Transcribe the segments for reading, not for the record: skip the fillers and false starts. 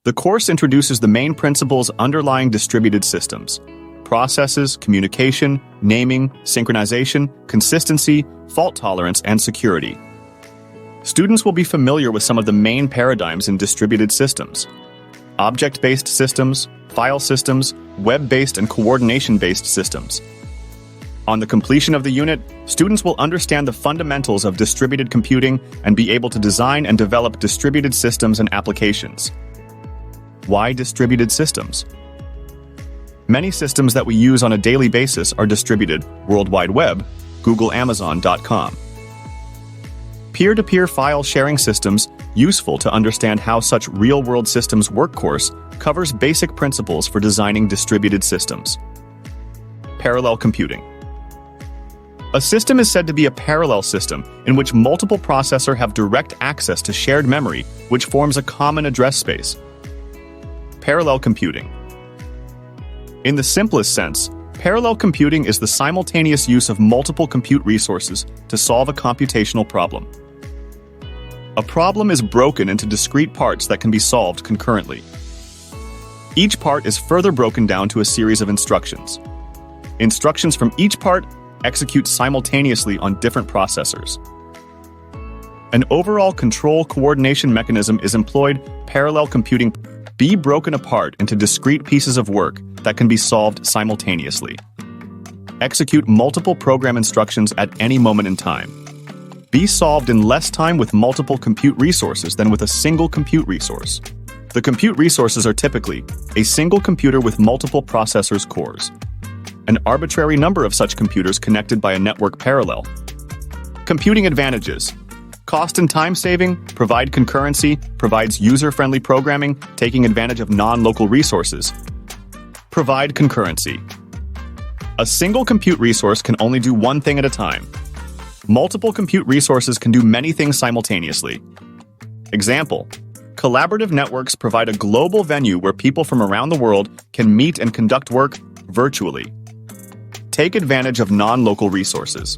The course introduces the main principles underlying distributed systems: processes, communication, naming, synchronization, consistency, fault tolerance, and security. Students will be familiar with some of the main paradigms in distributed systems: object-based systems, file systems, web-based and coordination-based systems. On the completion of the unit, students will understand the fundamentals of distributed computing and be able to design and develop distributed systems and applications. Why distributed systems? Many systems that we use on a daily basis are distributed: World Wide Web, Google, Amazon.com. Peer-to-peer file sharing systems, useful to understand how such real-world systems work course, covers basic principles for designing distributed systems. Parallel computing. A system is said to be a parallel system in which multiple processors have direct access to shared memory, which forms a common address space. Parallel computing. In the simplest sense, parallel computing is the simultaneous use of multiple compute resources to solve a computational problem. A problem is broken into discrete parts that can be solved concurrently. Each part is further broken down to a series of instructions. Instructions from each part execute simultaneously on different processors. An overall control coordination mechanism is employed. Parallel computing be broken apart into discrete pieces of work that can be solved simultaneously. Execute multiple program instructions at any moment in time. Be solved in less time with multiple compute resources than with a single compute resource. The compute resources are typically a single computer with multiple processors cores, an arbitrary number of such computers connected by a network parallel. Computing advantages: cost and time saving, provide concurrency, provides user-friendly programming, taking advantage of non-local resources. Provide concurrency. A single compute resource can only do one thing at a time. Multiple compute resources can do many things simultaneously. Example: collaborative networks provide a global venue where people from around the world can meet and conduct work virtually. Take advantage of non-local resources.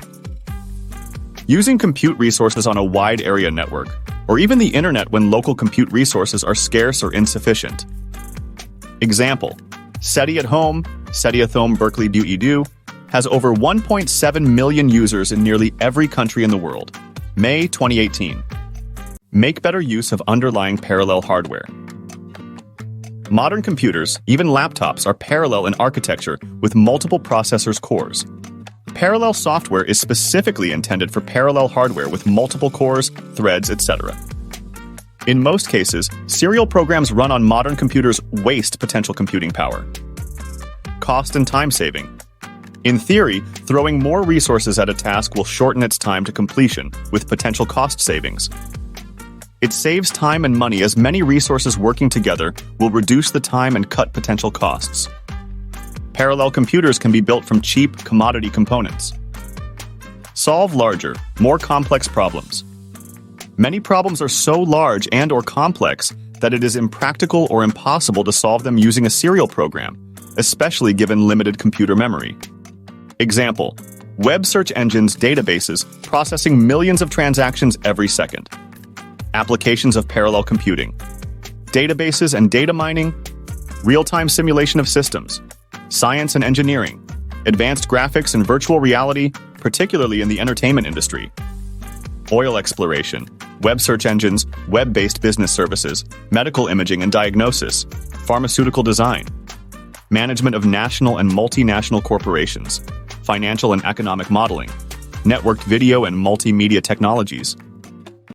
Using compute resources on a wide area network, or even the internet when local compute resources are scarce or insufficient. Example: SETI at Home, SETI at Home Berkeley Do has over 1.7 million users in nearly every country in the world. May 2018. Make better use of underlying parallel hardware. Modern computers, even laptops, are parallel in architecture with multiple processors cores. Parallel software is specifically intended for parallel hardware with multiple cores, threads, etc. In most cases, serial programs run on modern computers waste potential computing power. Cost and time saving. In theory, throwing more resources at a task will shorten its time to completion, with potential cost savings. It saves time and money as many resources working together will reduce the time and cut potential costs. Parallel computers can be built from cheap, commodity components. Solve larger, more complex problems. Many problems are so large and/or complex that it is impractical or impossible to solve them using a serial program, especially given limited computer memory. Example: web search engines, databases, processing millions of transactions every second. Applications of parallel computing: databases and data mining, real-time simulation of systems, science and engineering, advanced graphics and virtual reality, particularly in the entertainment industry, oil exploration, web search engines, web-based business services, medical imaging and diagnosis, pharmaceutical design, management of national and multinational corporations, financial and economic modeling, networked video and multimedia technologies,